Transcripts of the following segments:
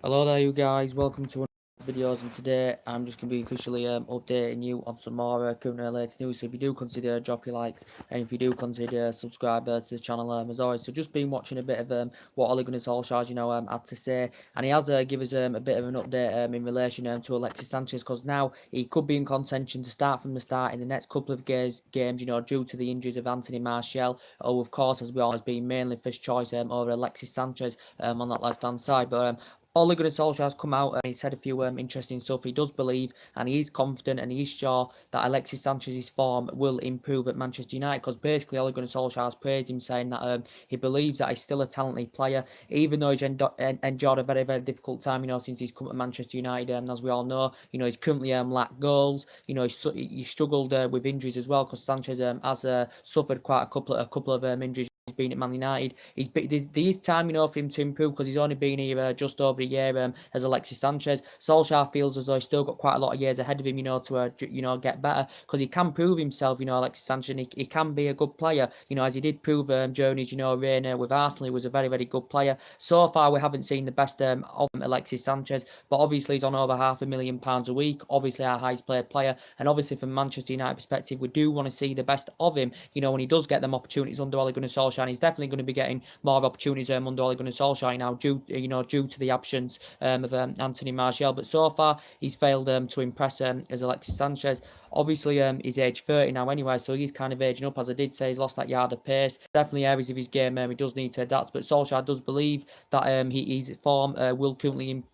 Hello there you guys, welcome to videos, and today I'm just going to be officially updating you on some more current and latest news. So if you do consider drop your likes, and if you do consider subscribe to the channel as always. So just been watching a bit of what Ole Gunnar Solskjaer had to say, and he has give us a bit of an update in relation to Alexis Sanchez, because now he could be in contention to start from the start in the next couple of games, due to the injuries of Anthony Martial, who of course as we always been mainly first choice over Alexis Sanchez on that left hand side. But Ole Gunnar Solskjaer has come out and he said a few interesting stuff. He does believe and he is confident and he is sure that Alexis Sanchez's form will improve at Manchester United, because basically Ole Gunnar Solskjaer has praised him, saying that he believes that he's still a talented player, even though he's endured a very, very difficult time, since he's come to Manchester United. And as we all know, he's currently lacked goals. He struggled with injuries as well, because Sanchez has suffered quite a couple of injuries. He's been at Man United. There is time, for him to improve, because he's only been here just over a year as Alexis Sanchez. Solskjaer feels as though he's still got quite a lot of years ahead of him, to get better, because he can prove himself. Alexis Sanchez, he can be a good player. As he did prove during his reign with Arsenal, he was a very, very good player. So far, we haven't seen the best of Alexis Sanchez, but obviously he's on over £500,000 a week. Obviously our highest paid player, and obviously from Manchester United perspective, we do want to see the best of him. When he does get them opportunities under Ole Gunnar Solskjaer. And he's definitely going to be getting more opportunities under Ole Gunnar Solskjaer now, due to the absence of Anthony Martial. But so far, he's failed to impress as Alexis Sanchez. Obviously, he's age 30 now anyway, so he's kind of aging up. As I did say, he's lost that yard of pace. Definitely areas of his game he does need to adapt. But Solskjaer does believe that his form will currently improve.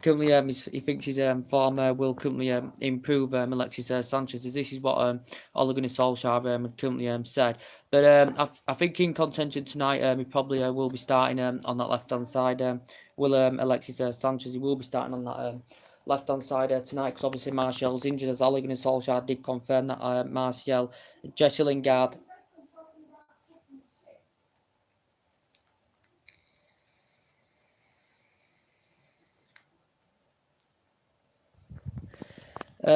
Currently, he thinks his form will currently improve Alexis Sanchez. This is what Ole Gunnar Solskjaer had currently said. But I think in contention tonight, he probably will be starting on that left hand side. Will Alexis Sanchez? He will be starting on that left hand side tonight, because obviously Martial's injured, as Ole Gunnar Solskjaer did confirm that Martial, Jesse Lingard.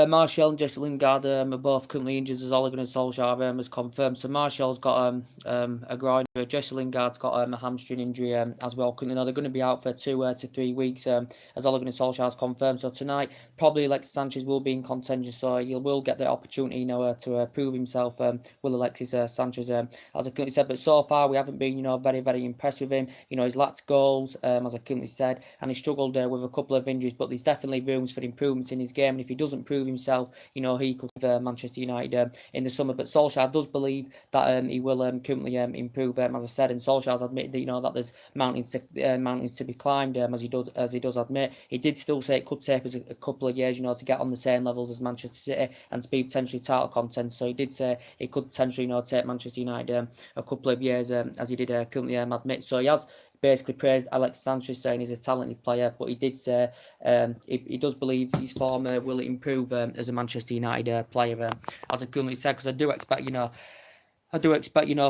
Martial and Jesse Lingard are both currently injured, as Ole Gunnar Solskjaer has confirmed. So Martial's got a groin injury. Jesse Lingard's got a hamstring injury as well. Currently, they're going to be out for 2 to 3 weeks, as Ole Gunnar Solskjaer has confirmed. So tonight, probably Alexis Sanchez will be in contention, so he will get the opportunity, to prove himself. Will Alexis Sanchez, as I currently said. But so far, we haven't been, very, very impressed with him. He's lacked goals, as I currently said, and he struggled with a couple of injuries. But there's definitely rooms for improvements in his game, and if he doesn't prove himself, he could have Manchester United in the summer. But Solskjaer does believe that he will currently improve, as I said, and Solskjaer's admitted that that there's mountains to be climbed, as he does admit. He did still say it could take us a couple of years, to get on the same levels as Manchester City and to be potentially title contenders. So he did say it could potentially take Manchester United a couple of years, as he did currently admit. So he has basically praised Alex Sanchez, saying he's a talented player, but he did say he does believe his form will improve as a Manchester United player, as I currently said, because I do expect,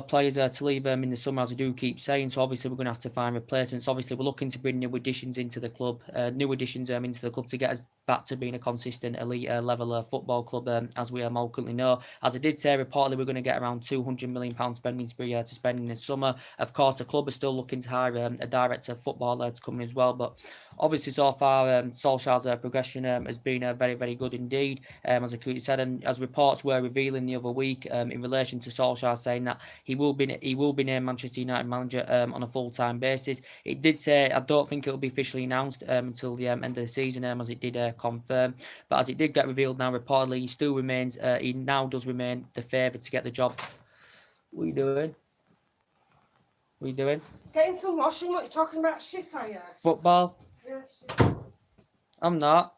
players to leave in the summer, as I do keep saying. So obviously we're going to have to find replacements. Obviously we're looking to bring new additions into the club, to get us back to being a consistent elite level football club, as we all currently know. As I did say, reportedly we're going to get around £200 million spending spree to spend in the summer. Of course, the club is still looking to hire a director of football to come in as well. But obviously so far, Solskjaer's progression has been very, very good indeed, as I clearly said, and as reports were revealing the other week in relation to Solskjaer, saying that he will be named Manchester United manager on a full-time basis. It did say, I don't think it will be officially announced until the end of the season, as it did confirm. But as it did get revealed now, reportedly he still remains, he now does remain the favourite to get the job. What are you doing? What are you doing? Getting some washing. What are you talking about? Shit, are you? Football? Yeah, shit. I'm not.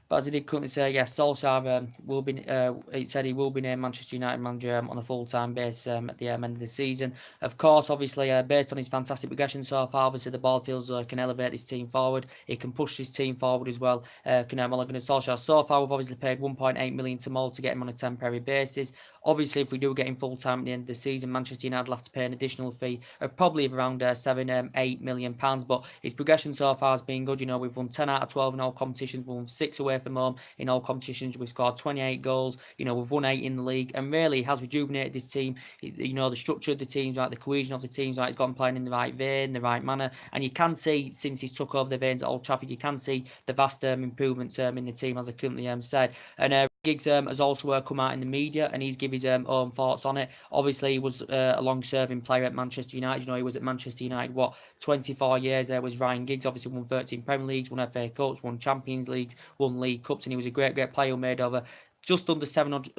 But as he did currently say, yes, Solskjaer will be. He said he will be named Manchester United manager on a full-time basis at the end of the season. Of course, obviously, based on his fantastic progression so far, obviously the ball feels can elevate his team forward. He can push his team forward as well. Can Ole Gunnar Solskjaer. So far, we've obviously paid 1.8 million to Mold to get him on a temporary basis. Obviously, if we do get him full time at the end of the season, Manchester United will have to pay an additional fee of probably around £7-8 million. But his progression so far has been good. We've won 10 out of 12 in all competitions. We've won 6 away from home in all competitions. We've scored 28 goals. We've won 8 in the league, and really has rejuvenated this team. The structure of the team's right, the cohesion of the team's right. He's gone playing in the right vein, the right manner, and you can see since he's took over the veins at Old Trafford, you can see the vast improvements in the team, as I currently said. And Giggs has also come out in the media, and he's given his own thoughts on it. Obviously, he was a long-serving player at Manchester United. He was at Manchester United, 24 years there was Ryan Giggs. Obviously won 13 Premier Leagues, won FA Cups, won Champions Leagues, won League Cups, and he was a great player who made over just under 700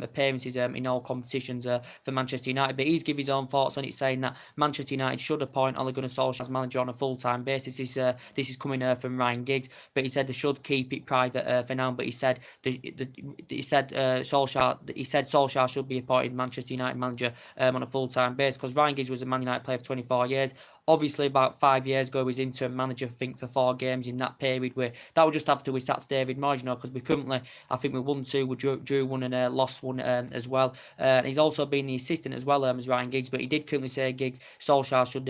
appearances in all competitions for Manchester United. But he's given his own thoughts on it, saying that Manchester United should appoint Ole Gunnar Solskjaer as manager on a full-time basis. This is coming from Ryan Giggs, but he said they should keep it private for now. But he said Solskjaer should be appointed Manchester United manager on a full-time basis, because Ryan Giggs was a Man United player for 24 years. Obviously, about 5 years ago, he was interim manager, I think, for 4 games in that period. Where that would just have to be sacked David Moyes, because we currently, I think we won 2, we drew 1 and lost 1 as well. And he's also been the assistant as well as Ryan Giggs, but he did currently say Solskjaer should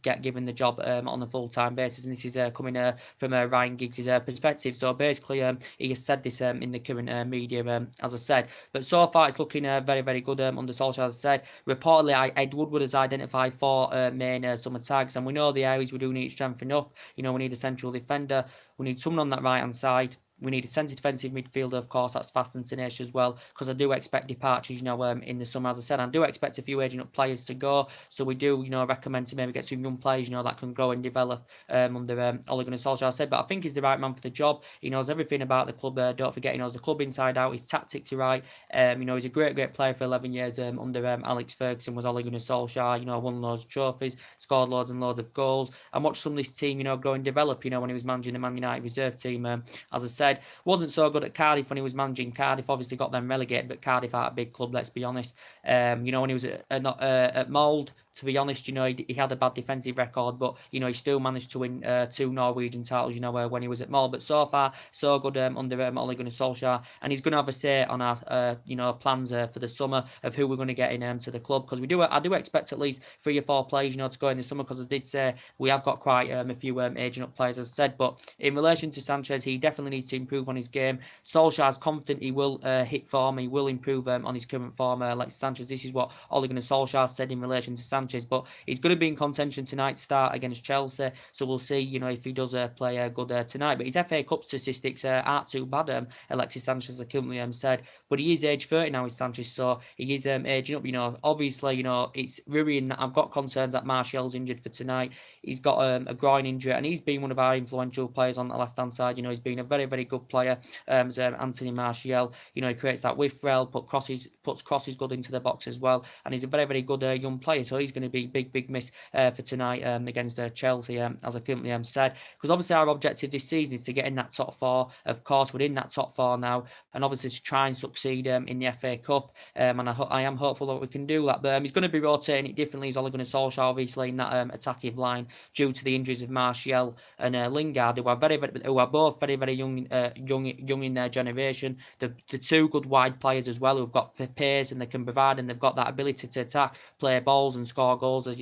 get given the job on a full-time basis, and this is coming from Ryan Giggs' perspective. So basically, he has said this in the current media, as I said. But so far, it's looking very, very good under Solskjaer, as I said. Reportedly, Ed Woodward has identified 4 main summer tags, and we know the areas we do need strengthening up. We need a central defender, we need someone on that right hand side, we need a centre defensive midfielder, of course, that's fast and tenacious as well, because I do expect departures, in the summer. As I said, I do expect a few aging up players to go, so we do, recommend to maybe get some young players, that can grow and develop under Ole Gunnar Solskjaer, I said. But I think he's the right man for the job. He knows everything about the club. Don't forget, he knows the club inside out. His tactics are right. He's a great player for 11 years under Alex Ferguson, was Ole Gunnar Solskjaer. Won loads of trophies, scored loads and loads of goals, and watched some of this team, grow and develop, when he was managing the Man United reserve team. As I said, wasn't so good at Cardiff when he was managing Cardiff. Obviously got them relegated, but Cardiff aren't a big club, let's be honest. When he was at Mould, to be honest, he had a bad defensive record, but he still managed to win 2 Norwegian titles, when he was at Mould. But so far, so good under Ole Gunnar Solskjaer, and he's going to have a say on our plans for the summer of who we're going to get in to the club, because I do expect at least 3 or 4 players, to go in the summer, because I did say we have got quite a few aging up players, as I said. But in relation to Sanchez, he definitely needs to improve on his game. Solskjaer's confident he will hit form, he will improve on his current form. Like Sanchez, this is what Ole Gunnar Solskjaer said in relation to Sanchez. But he's going to be in contention tonight to start against Chelsea, so we'll see, if he does play good tonight. But his FA Cup statistics aren't too bad, Alexis Sanchez, like currently said. But he is age 30 now, is Sanchez, so he is aging up. Obviously, it's worrying that I've got concerns that Martial's injured for tonight. He's got a groin injury, and he's been one of our influential players on the left-hand side. He's been a very, very good player, as Anthony Martial. He creates that with Rel, puts crosses good into the box as well, and he's a very, very good young player. So he's going to be big miss for tonight against Chelsea, as I currently said. Because obviously our objective this season is to get in that top 4. Of course, we're in that top 4 now, and obviously to try and succeed in the FA Cup. And I am hopeful that we can do that. But he's going to be rotating it differently. He's Ole Gunnar Solskjaer, obviously, in that attacking line, due to the injuries of Martial and Lingard, who are both very, very young in their generation. The 2 good wide players as well, who've got pace and they can provide, and they've got that ability to attack, play balls and score goals, as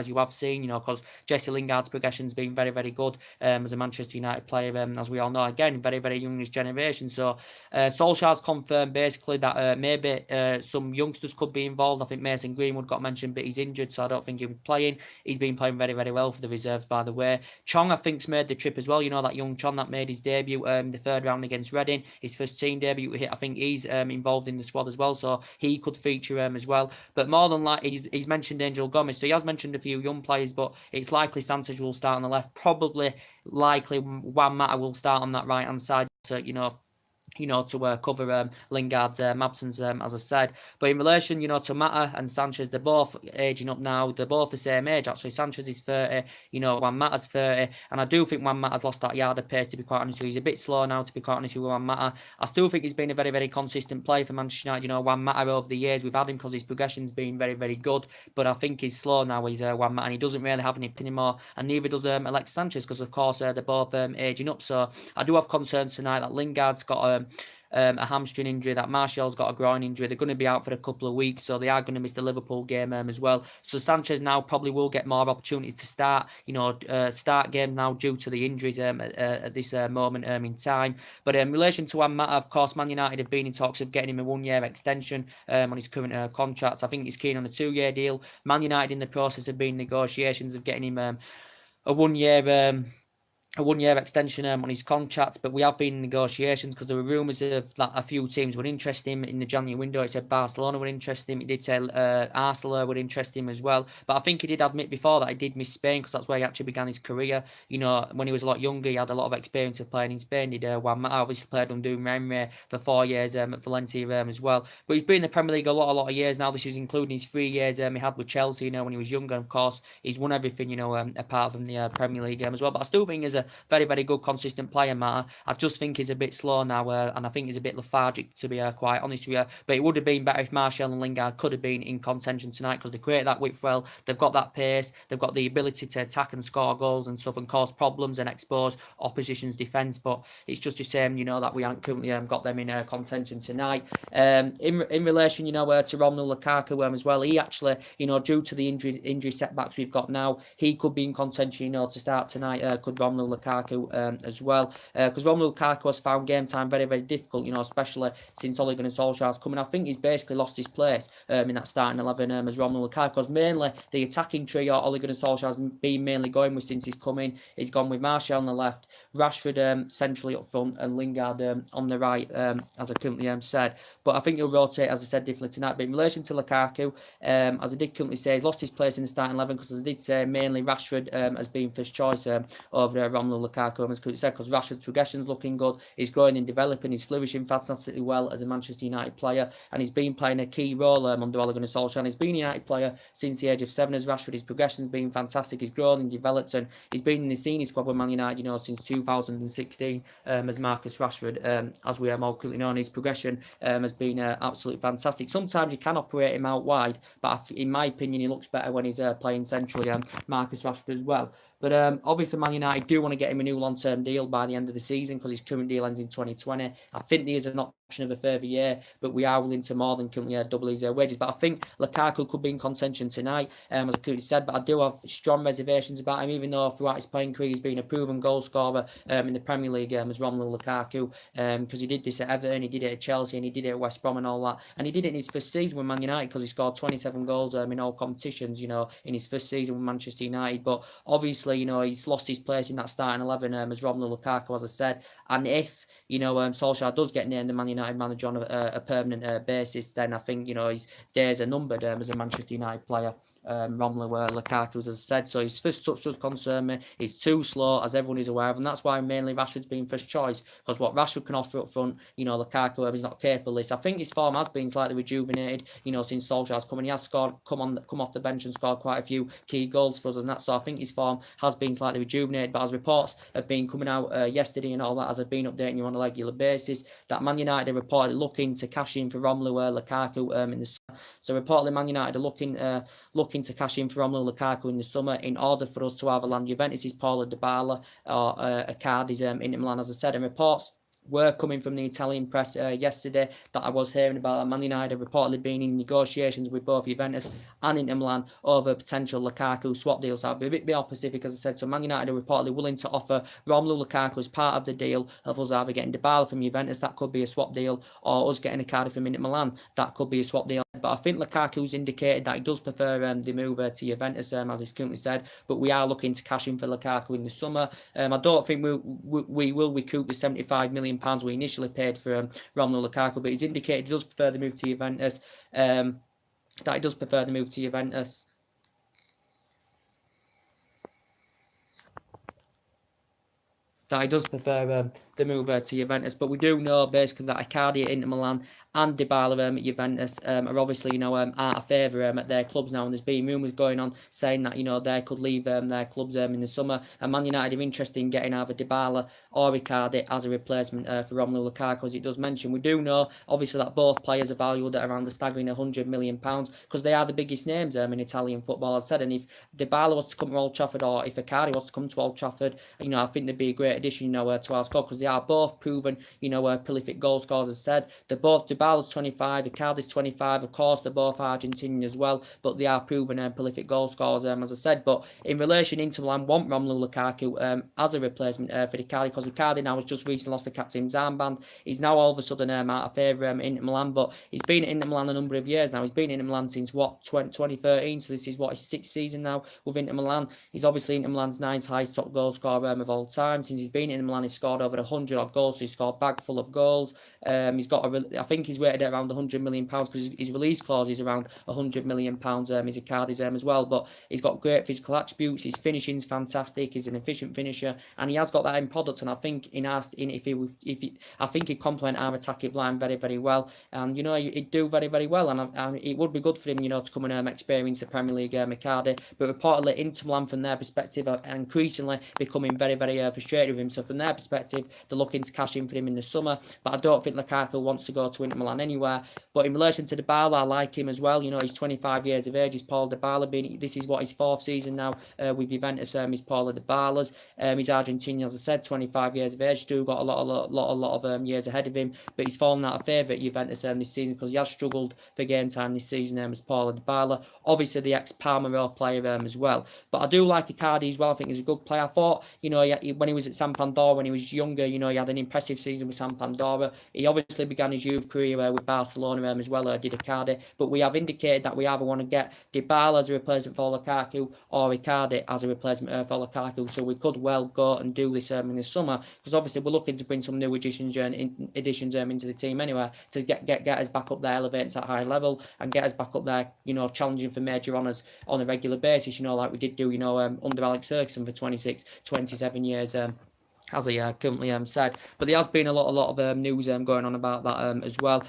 you have seen. Because Jesse Lingard's progression's been very, very good as a Manchester United player, as we all know. Again, very, very young in his generation. So Solskjaer's confirmed basically that maybe some youngsters could be involved. I think Mason Greenwood got mentioned, but he's injured, so I don't think he'll be playing. He's been playing very, very well for the reserves, by the way. Chong, I think's made the trip as well. That young Chong that made his debut in the 3rd round against Reading, his first team debut. I think he's involved in the squad as well, so he could feature as well. But more than likely, he's mentioned Angel Gomez, so he has mentioned a few young players, but it's likely Sanchez will start on the left. Probably, likely, Juan Mata will start on that right-hand side, so, to cover Lingard's absence, as I said. But in relation, to Mata and Sanchez, they're both aging up now. They're both the same age, actually. Sanchez is 30, Juan Mata's 30, and I do think Juan Mata's lost that yard of pace, to be quite honest with you. He's a bit slow now, to be quite honest with Juan Mata. I still think he's been a very, very consistent player for Manchester United. Juan Mata, over the years, we've had him because his progression's been very, very good, but I think he's slow now, he's Juan Mata, and he doesn't really have any anymore, and neither does Alexis Sanchez, because, of course, they're both aging up. So I do have concerns tonight that Lingard's got a hamstring injury, that Martial's got a groin injury. They're going to be out for a couple of weeks, so they are going to miss the Liverpool game as well. So Sanchez now probably will get more opportunities to start, start games now due to the injuries at this moment in time. But in relation to Juan Mata, of course, Man United have been in talks of getting him a 1-year extension on his current contract. I think he's keen on a 2-year deal. Man United in the process of being negotiations of getting him a 1-year extension on his contract, but we have been in negotiations because there were rumours of that a few teams would interest him in the January window. It said Barcelona would interest him. It did say Arsenal would interest him as well. But I think he did admit before that he did miss Spain because that's where he actually began his career. When he was a lot younger, he had a lot of experience of playing in Spain. He did Juan Mata obviously played under Emery for 4 years at Valencia as well. But he's been in the Premier League a lot of years now. This is including his 3 years he had with Chelsea. When he was younger, and of course he's won everything apart from the Premier League as well. But I still think he's a very, very good, consistent player, Mata. I just think he's a bit slow now, and I think he's a bit lethargic, to be quite honest with you. But it would have been better if Martial and Lingard could have been in contention tonight because they create that width well. They've got that pace. They've got the ability to attack and score goals and stuff and cause problems and expose opposition's defence. But it's just a shame, that we haven't currently got them in contention tonight. In relation, to Romelu Lukaku as well, he actually, due to the injury setbacks we've got now, he could be in contention, to start tonight. Could Romelu Lukaku as well, because Romelu Lukaku has found game time very, very difficult, especially since Ole Gunnar Solskjaer's coming. I think he's basically lost his place in that starting 11 as Romelu Lukaku, because mainly the attacking trio Ole Gunnar Solskjaer's been mainly going with since he's come in. He's gone with Martial on the left, Rashford centrally up front, and Lingard on the right, as I currently said. But I think he'll rotate, as I said, differently tonight. But in relation to Lukaku, as I did currently say, he's lost his place in the starting 11 because, as I did say, mainly Rashford has been first choice over Romelu Lukaku, as said, because Rashford's progression's looking good, he's growing and developing, he's flourishing fantastically well as a Manchester United player, and he's been playing a key role under Ole Gunnar Solskjaer. He's been a United player since the age of 7 as Rashford. His progression's been fantastic, he's grown and developed, and he's been in the senior squad with Man United, since 2016 as Marcus Rashford, as we are more currently known. His progression has been absolutely fantastic. Sometimes you can operate him out wide, but in my opinion, he looks better when he's playing centrally, Marcus Rashford as well. But obviously, Man United do want to get him a new long-term deal by the end of the season because his current deal ends in 2020. I think there is an option of a further year, but we are willing to more than currently double his wages. But I think Lukaku could be in contention tonight, as I currently said. But I do have strong reservations about him, even though throughout his playing career he's been a proven goal scorer in the Premier League as Romelu Lukaku, because he did this at Everton, he did it at Chelsea, and he did it at West Brom and all that. And he did it in his first season with Man United because he scored 27 goals in all competitions, in his first season with Manchester United. But obviously, he's lost his place in that starting 11 as Romelu Lukaku, as I said. And if, Solskjaer does get named the Man United manager on a permanent basis, then I think, his days are numbered as a Manchester United player. Romelu Lukaku, as I said. So his first touch does concern me. He's too slow, as everyone is aware of, and that's why mainly Rashford's been first choice, because what Rashford can offer up front, Lukaku is not capable of this. I think his form has been slightly rejuvenated, since Solskjaer's come in. He has come off the bench and scored quite a few key goals for us and that, so I think his form has been slightly rejuvenated. But as reports have been coming out yesterday and all that, as I've been updating you on a regular basis, that Man United are reportedly looking to cash in for Romelu Lukaku in the summer. So reportedly Man United are looking to cash in for Romelu Lukaku in the summer in order for us to either land Juventus' Paulo Dybala or Icardi's Inter Milan, as I said. And reports were coming from the Italian press yesterday that I was hearing about. Man United have reportedly been in negotiations with both Juventus and Inter Milan over potential Lukaku swap deals. I'll be a bit more specific, as I said. So Man United are reportedly willing to offer Romelu Lukaku as part of the deal of us either getting Dybala from Juventus, that could be a swap deal, or us getting Icardi from Inter Milan, that could be a swap deal. But I think Lukaku's indicated that he does prefer the move to Juventus, as he's currently said. But we are looking to cash in for Lukaku in the summer. I don't think we will recoup the £75 million we initially paid for Romelu Lukaku. But he's indicated he does prefer the move to Juventus. That he does prefer the move to Juventus. But we do know basically that Icardi at Inter Milan and Dybala at Juventus are obviously, out of favour at their clubs now, and there's been rumours going on saying that, they could leave their clubs in the summer, and Man United are interested in getting either Dybala or Icardi as a replacement for Romelu Lukaku, as it does mention. We do know, obviously, that both players are valued at around the staggering £100 million, because they are the biggest names in Italian football, as I said, and if Dybala was to come to Old Trafford, or if Icardi was to come to Old Trafford, I think they'd be a great addition, to our squad, because they are both proven, prolific goal scorers, as I said. They're both, Dybala's 25, Icardi's 25, of course, they're both Argentinian as well, but they are proven prolific goal scorers, as I said. But in relation, Inter Milan want Romelu Lukaku as a replacement for Icardi, because Icardi now has just recently lost the captain's armband. He's now all of a sudden out of favour Inter Milan, but he's been at Inter Milan a number of years now. He's been in Inter Milan since 2013, so this is his sixth season now with Inter Milan. He's obviously Inter Milan's ninth highest top goal scorer of all time. Since he's been in Inter Milan, he's scored over 100 odd goals, so he's scored a bag full of goals. He's got I think he's rated at around £100 million, because his release clause is around £100 million. His Icardi's as well, but he's got great physical attributes. His finishing's fantastic. He's an efficient finisher, and he has got that in product. And I think I think he'd complement our attacking line very, very well, and he'd do very, very well. And it would be good for him, to come and experience the Premier League, Icardi. But reportedly, Inter Milan, from their perspective, are increasingly becoming very, very frustrated with him. So from their perspective, they're looking to cash in for him in the summer. But I don't think Lukaku wants to go to Inter Milan anywhere. But in relation to Dybala, I like him as well. He's 25 years of age. He's Paul Dybala. This is his fourth season now with Juventus. He's Paulo Dybala's. He's Argentinian, as I said, 25 years of age. Still got a lot of years ahead of him. But he's fallen out of favour at Juventus this season, because he has struggled for game time this season as Paulo Dybala. Obviously, the ex-Parma player as well. But I do like Icardi as well. I think he's a good player. I thought, when he was at Sampdoria, when he was younger, he had an impressive season with Sampdoria. He obviously began his youth career with Barcelona as well, did Icardi. But we have indicated that we either want to get Dybala as a replacement for Lukaku, or Icardi as a replacement for Lukaku. So we could well go and do this in the summer, because obviously we're looking to bring some new additions into the team anyway, to get us back up there, elevating to that high level, and get us back up there, challenging for major honours on a regular basis, like we did do, under Alex Ferguson for 26, 27 years. As he currently said. But there has been a lot of news going on about that as well.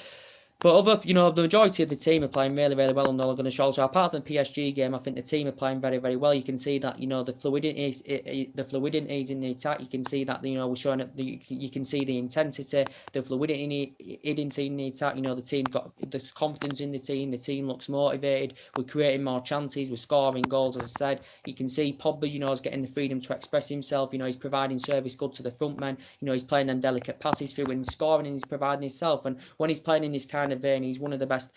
But the majority of the team are playing really, really well under Ole Gunnar Solskjaer. Apart from the PSG game, I think the team are playing very, very well. You can see that, the fluidity is in the attack. You can see that, we're showing that you can see the intensity, the fluidity in the attack. The team's got the confidence in the team. The team looks motivated. We're creating more chances. We're scoring goals, as I said. You can see Pogba, is getting the freedom to express himself. He's providing service good to the front men. He's playing them delicate passes through and scoring, and he's providing himself. And when he's playing in this kind of vein, he's one of the best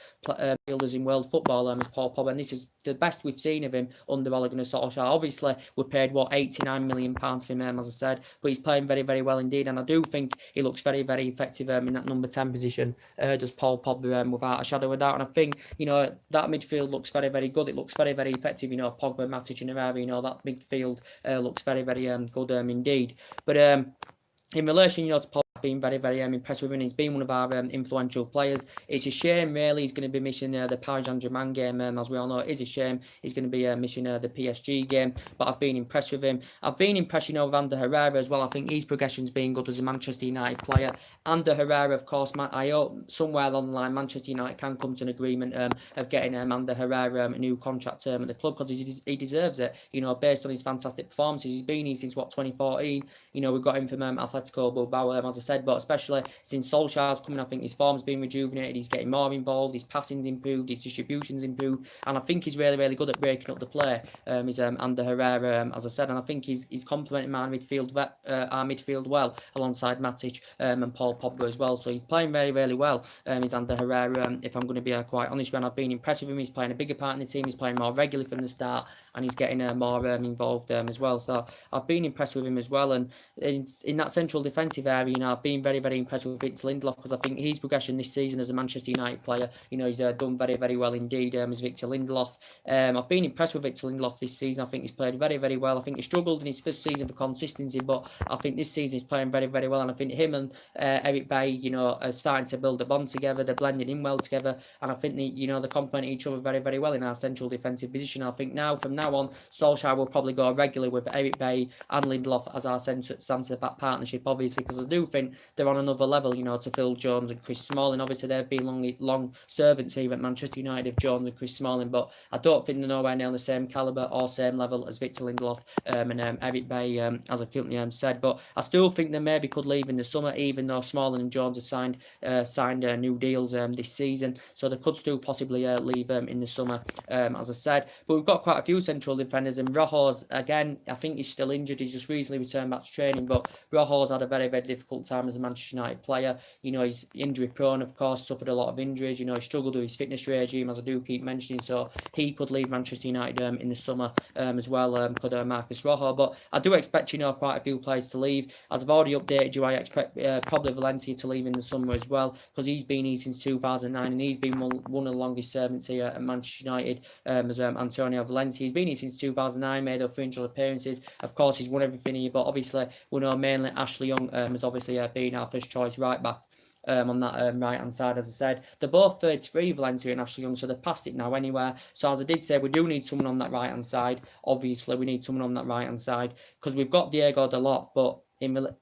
fielders in world football, as Paul Pogba, and this is the best we've seen of him under Ole Gunnar Solskjaer. Obviously, we paid £89 million for him, as I said, but he's playing very, very well indeed, and I do think he looks very, very effective in that number 10 position. Does Paul Pogba without a shadow of a doubt, and I think that midfield looks very, very good. It looks very, very effective. Pogba, Matic, and Herrera. That midfield looks very, very good indeed. But in relation, to Pogba, been very, very impressed with him. He's been one of our influential players. It's a shame, really, he's going to be missing the Paris Saint-Germain game. As we all know, it is a shame he's going to be missing the PSG game. But I've been impressed with him. I've been impressed, with Ander Herrera as well. I think his progression's been good as a Manchester United player. Ander Herrera, of course, I hope somewhere along the line Manchester United can come to an agreement of getting Ander Herrera a new contract at the club, because he deserves it. Based on his fantastic performances, he's been here since 2014. We got him from Atletico Bilbao, as I said. But especially since Solskjaer's coming, I think his form's been rejuvenated. He's getting more involved. His passing's improved. His distribution's improved, and I think he's really, really good at breaking up the play. Is Ander Herrera, as I said, and I think he's complementing our midfield well alongside Matic and Paul Pogba as well. So he's playing very, really well. Is Ander Herrera, if I'm going to be quite honest, and I've been impressed with him. He's playing a bigger part in the team. He's playing more regularly from the start, and he's getting more involved as well. So I've been impressed with him as well. And in that central defensive area, I've been very, very impressed with Victor Lindelof, because I think his progression this season as a Manchester United player, he's done very, very well indeed as Victor Lindelof. I've been impressed with Victor Lindelof this season. I think he's played very, very well. I think he struggled in his first season for consistency, but I think this season he's playing very, very well, and I think him and Eric Bailly, are starting to build a bond together. They're blending in well together, and I think they complement each other very, very well in our central defensive position. I think from now on, Solskjaer will probably go regularly with Eric Bailly and Lindelof as our centre back partnership, obviously, because I do think think they're on another level, you know, to Phil Jones and Chris Smalling. Obviously, they've been long servants here at Manchester United of Jones and Chris Smalling, but I don't think they're nowhere near on the same calibre or same level as Victor Lindelof and Eric Bay, as I currently said. But I still think they maybe could leave in the summer, even though Smalling and Jones have signed new deals this season, so they could still possibly leave in the summer, as I said. But we've got quite a few central defenders, and Rojo's, again, I think he's still injured. He's just recently returned back to training, but Rojo's had a very, very difficult time as a Manchester United player. You know, he's injury prone, of course, suffered a lot of injuries. You know, he struggled with his fitness regime, as I do keep mentioning, so he could leave Manchester United in the summer as well, could Marcus Rojo. But I do expect, you know, quite a few players to leave. As I've already updated you, I expect probably Valencia to leave in the summer as well, because he's been here since 2009, and he's been one of the longest servants here at Manchester United, as Antonio Valencia. He's been here since 2009, made over 300 appearances. Of course, he's won everything here, but obviously we know mainly Ashley Young has obviously been our first choice right back. On that right hand side, as I said, they're both 33, Valencia and Ashley Young, so they've passed it now anywhere. So as I did say, we do need someone on that right hand side. Obviously, we need someone on that right hand side, because we've got Diego Dalot, but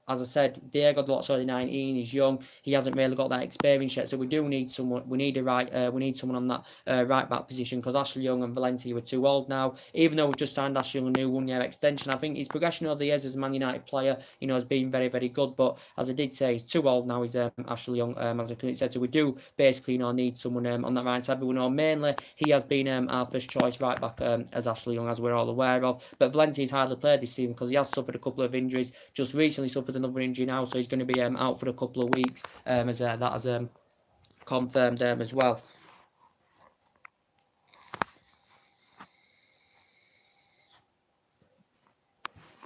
as I said, Diego Dalot's only 19. He's young. He hasn't really got that experience yet. So we do need someone. We need someone on that right back position, because Ashley Young and Valencia were too old now. Even though we've just signed Ashley Young a new 1 year extension, I think his progression over the years as a Man United player, you know, has been very, very good. But as I did say, he's too old now. He's Ashley Young, as I said. So we do basically, you know, need someone on that right side. But we know mainly he has been our first choice right back as Ashley Young, as we're all aware of. But Valencia's hardly played this season because he has suffered a couple of injuries. Just recently suffered another injury now, so he's going to be out for a couple of weeks, as that has confirmed as well.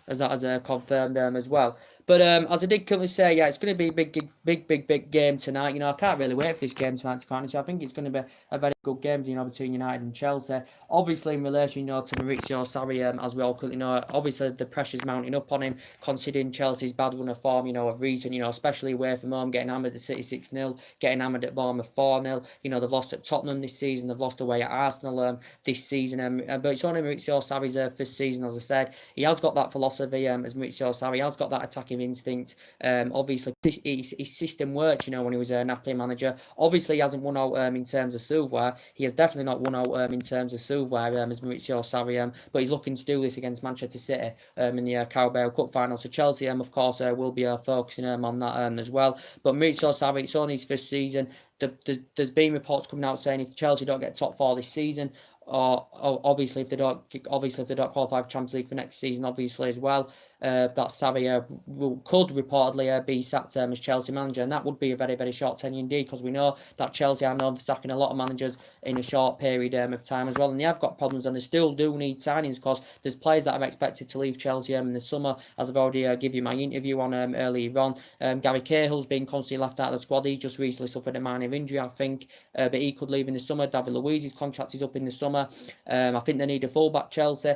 As that has confirmed as well. But as I did currently say, yeah, it's going to be a big game tonight. You know, I can't really wait for this game tonight, to be honest. I think it's going to be a very good game, you know, between United and Chelsea. Obviously, in relation, you know, to Maurizio Sarri, as we all currently know, obviously the pressure's mounting up on him, considering Chelsea's bad run of form, you know, of recent, you know, especially away from home, getting hammered at City 6-0, getting hammered at Bournemouth 4-0. You know, they've lost at Tottenham this season, they've lost away at Arsenal this season. But it's only Maurizio Sarri's first season, as I said. He has got that philosophy, as Maurizio Sarri. He has got that attacking instinct. Obviously, his system worked, you know, when he was a Napoli manager. Obviously, he hasn't won out in terms of silverware. He has definitely not won out in terms of silverware as Maurizio Sarri, but he's looking to do this against Manchester City in the Carabao Cup final. So Chelsea, of course, will be focusing on that as well. But Maurizio Sarri, it's only his first season. There's been reports coming out saying if Chelsea don't get top 4 this season, or obviously if they don't qualify for Champions League for next season, obviously as well, that Sarri could reportedly be sacked as Chelsea manager, and that would be a very, very short tenure indeed, because we know that Chelsea are known for sacking a lot of managers in a short period of time as well, and they have got problems, and they still do need signings, because there's players that are expected to leave Chelsea in the summer, as I've already given you my interview on earlier on. Gary Cahill's been constantly left out of the squad. He just recently suffered a minor injury, I think, but he could leave in the summer. David Luiz's contract is up in the summer. I think they need a fullback. Chelsea,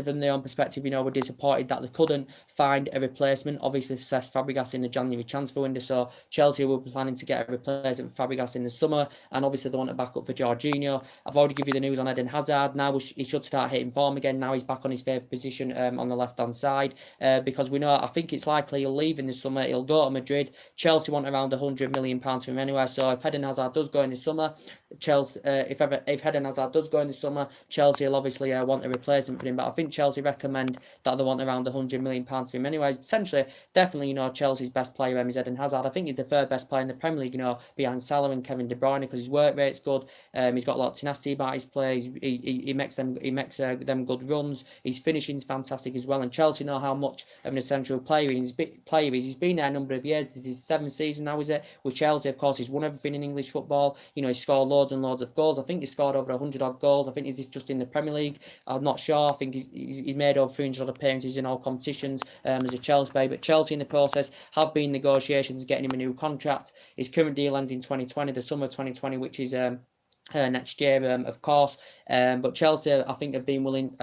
from their own perspective, you know, were disappointed that they couldn't find a replacement, obviously, for Cesc Fabregas in the January transfer window. So Chelsea were planning to get a replacement for Fabregas in the summer, and obviously they want to back up for Jorginho. I've already given you the news on Eden Hazard. Now he should start hitting form again. Now he's back on his favourite position on the left-hand side, because we know, I think it's likely he'll leave in the summer. He'll go to Madrid. Chelsea want around £100 million from him anyway. So if Eden Hazard does go in the summer, Chelsea, if Eden Hazard does go in the summer, Chelsea will obviously want a replacement for him. But I think Chelsea recommend that they want around £100 million for him anyways. Essentially, definitely, you know, Chelsea's best player is Eden Hazard. I think he's the third best player in the Premier League, you know, behind Salah and Kevin De Bruyne, because his work rate's good. He's got a lot of tenacity about his play. He makes them good runs. His finishing's fantastic as well. And Chelsea know how much of an essential player he is. He's been there a number of years. This is his 7th season now, is it? With Chelsea, of course, he's won everything in English football. You know, he's scored loads and loads of goals. I think he's scored over 100 odd goals. I think he's just in the Premier League. I'm not sure. I think he's made over 300 odd appearances in all competitions as a Chelsea player. But Chelsea, in the process, have been negotiations getting him a new contract. His current deal ends in 2020, the summer of 2020, which is next year, of course. But Chelsea, I think, have been willing.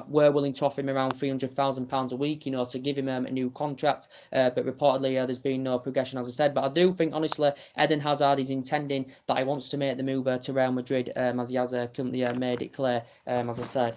Were willing to offer him around £300,000 a week, you know, to give him a new contract. But reportedly, there's been no progression, as I said. But I do think, honestly, Eden Hazard is intending that he wants to make the move to Real Madrid, as he has currently made it clear, as I said.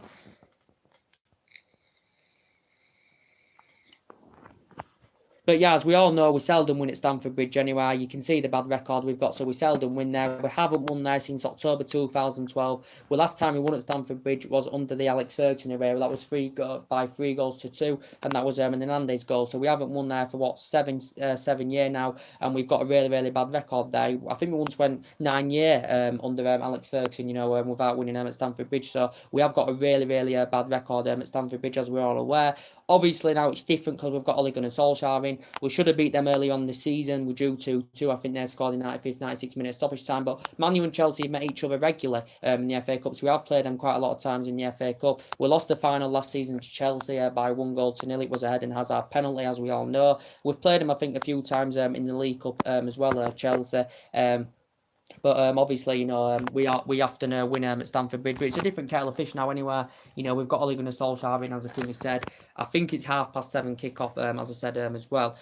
But yeah, as we all know, we seldom win at Stamford Bridge anyway. You can see the bad record we've got, so we seldom win there. We haven't won there since October 2012. Well, last time we won at Stamford Bridge was under the Alex Ferguson era. That was 3 goals to 2, and that was an Hernandez goal. So we haven't won there for what, 7 years now, and we've got a really, really bad record there. I think we once went 9 years under Alex Ferguson, without winning at Stamford Bridge. So we have got a really, really bad record at Stamford Bridge, as we're all aware. Obviously now it's different because we've got Ole Gunnar Solsjaker in. We should have beat them early on this season. We're due to. I think they scored in 95th, 96 minutes stoppage time. But Man U and Chelsea have met each other regularly in the FA Cup. So we have played them quite a lot of times in the FA Cup. We lost the final last season to Chelsea by 1-0. It was a Eden Hazard penalty, as we all know. We've played them, I think, a few times in the League Cup as well, Chelsea. But obviously, we often win at Stamford Bridge. But it's a different kettle of fish now anyway. We've got Ole Gunnar Solskjaer in, as I couldn't said. I think it's 7:30 kick-off, as I said, as well.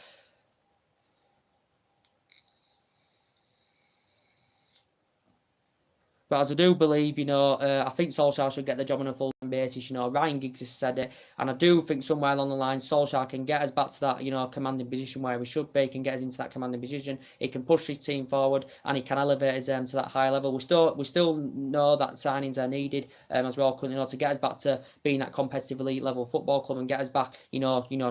But as I do believe, I think Solskjaer should get the job on a full-time basis. Ryan Giggs has said it, and I do think somewhere along the line, Solskjaer can get us back to that, commanding position where we should be. He can get us into that commanding position. He can push his team forward, and he can elevate us to that higher level. We still know that signings are needed, as we all currently know, to get us back to being that competitive elite level football club and get us back,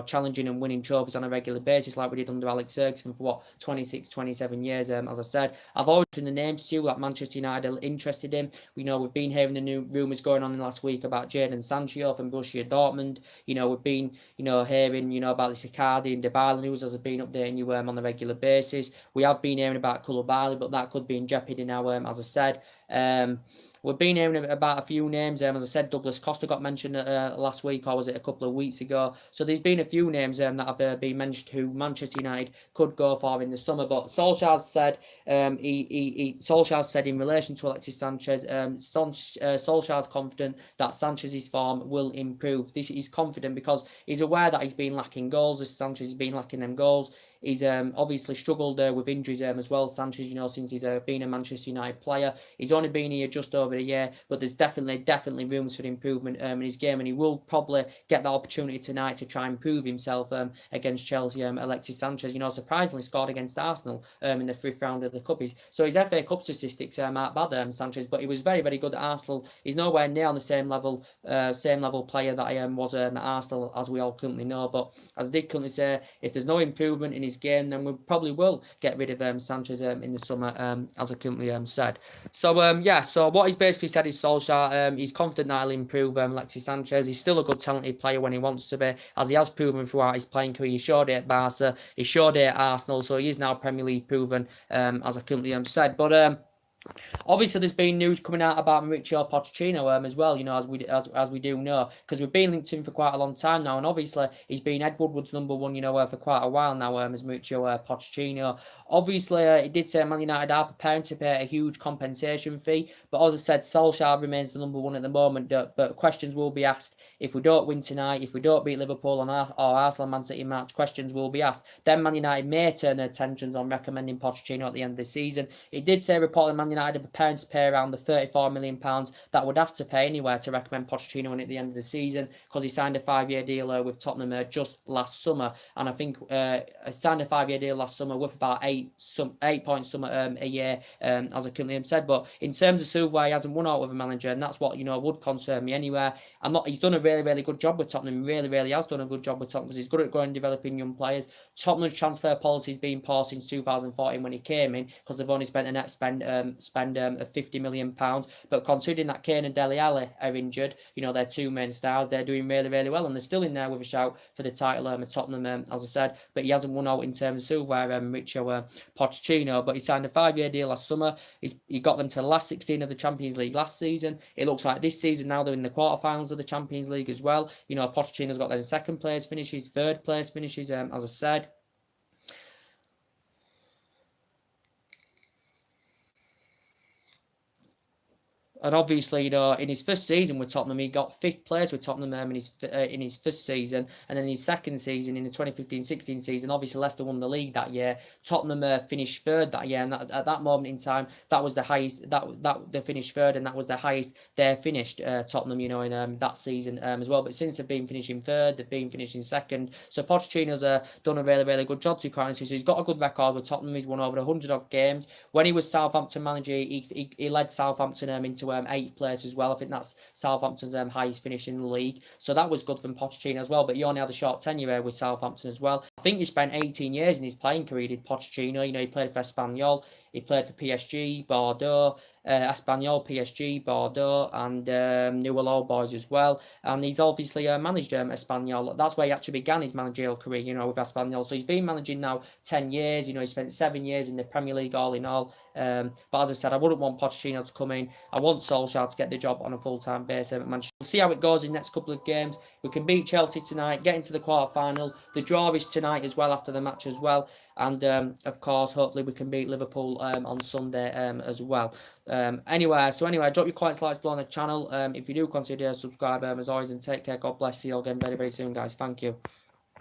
challenging and winning trophies on a regular basis like we did under Alex Ferguson for 26, 27 years. As I said, I've always mentioned the names to you, like Manchester United are interested in. We've been hearing the new rumours going on in the last week about Jadon Sancho from Borussia Dortmund. We've been, hearing, about the Icardi and Dybala news, as I've been updating you on a regular basis. We have been hearing about Koulibaly, but that could be in jeopardy now, as I said. We've been hearing about a few names. As I said, Douglas Costa got mentioned last week, or was it a couple of weeks ago? So there's been a few names that have been mentioned who Manchester United could go for in the summer. But Solskjaer said, Solskjaer said in relation to Alexis Sanchez, Solskjaer's confident that Sanchez's form will improve. He's confident because he's aware that he's been lacking goals. As Sanchez has been lacking them goals. He's obviously struggled with injuries as well. Sanchez, since he's been a Manchester United player, he's only been here just over a year, but there's definitely rooms for improvement in his game, and he will probably get that opportunity tonight to try and prove himself against Chelsea. Alexis Sanchez, surprisingly scored against Arsenal in the 5th round of the Cup. So his FA Cup statistics aren't bad, Sanchez, but he was very, very good at Arsenal. He's nowhere near on the same level player that I was at Arsenal, as we all currently know. But as I did currently say, if there's no improvement in his game, then we probably will get rid of Sanchez in the summer, as I currently said. So so what he's basically said is Solskjaer, he's confident that he'll improve Alexis Sanchez. He's still a good talented player when he wants to be, as he has proven throughout his playing career. He showed it at Barca, he showed it at Arsenal, so he is now Premier League proven, as I currently said. But obviously, there's been news coming out about Mauricio Pochettino as well, as we do know, because we've been linked to him for quite a long time now, and obviously he's been Ed Woodward's number one, for quite a while now, as Mauricio Pochettino. Obviously, it did say Man United are preparing to pay a huge compensation fee, but as I said, Solskjaer remains the number one at the moment, but questions will be asked if we don't win tonight, if we don't beat Liverpool or Arsenal and Man City match. Questions will be asked. Then Man United may turn their attentions on recommending Pochettino at the end of the season. It did say reportedly Man United are preparing to pay around the £34 million that would have to pay anywhere to recommend Pochettino in at the end of the season, because he signed a 5-year deal with Tottenham just last summer, and I think he signed a 5-year deal last summer with about 8 points a year, as I currently have said. But in terms of Silva, he hasn't won out with a manager, and that's what would concern me anyway. He's done a really, really good job with Tottenham. Really, really has done a good job with Tottenham, because he's good at growing and developing young players. Tottenham's transfer policy has been poor since 2014 when he came in, because they've only spent a net spend of £50 million. But considering that Kane and Dele Alli are injured, their two main stars, they're doing really, really well, and they're still in there with a shout for the title at Tottenham, as I said. But he hasn't won out in terms of Silva, Mauricio Pochettino. But he signed a 5-year deal last summer. He got them to the last 16 of the Champions League last season. It looks like this season now they're in the quarterfinals of the Champions League as well. Pochettino's got them in 2nd place finishes, 3rd place finishes, as I said. And obviously, you know, in his first season with Tottenham, he got 5th place with Tottenham in his first season, and then his second season in the 2015-16 season, obviously Leicester won the league that year. Tottenham finished 3rd that year, and at that moment in time, that was the highest that they finished 3rd, and that was the highest they finished, Tottenham, you know, in that season as well. But since they've been finishing 3rd, they've been finishing 2nd. So Pochettino's done a really good job to currency. So he's got a good record with Tottenham. He's won over 100 odd games. When he was Southampton manager, he led Southampton into 8th place as well. I think that's Southampton's highest finish in the league. So that was good from Pochettino as well. But he only had a short tenure with Southampton as well. I think he spent 18 years in his playing career, did Pochettino. You know, he played for Espanyol, he played for PSG, Bordeaux, Espanyol, PSG, Bordeaux, and Newell Old Boys as well. And he's obviously managed Espanyol. That's where he actually began his managerial career, you know, with Espanyol. So he's been managing now 10 years. You know, he spent 7 years in the Premier League all in all. But as I said, I wouldn't want Pochettino to come in. I want Solsjaker to get the job on a full-time basis at Manchester. We'll see how it goes in the next couple of games. We can beat Chelsea tonight, get into the quarter-final. The draw is tonight as well after the match as well. And, of course, hopefully we can beat Liverpool on Sunday as well. Anyway, drop your comments, likes below on the channel. If you do consider subscribe as always, and take care. God bless you all again very soon, guys. Thank you.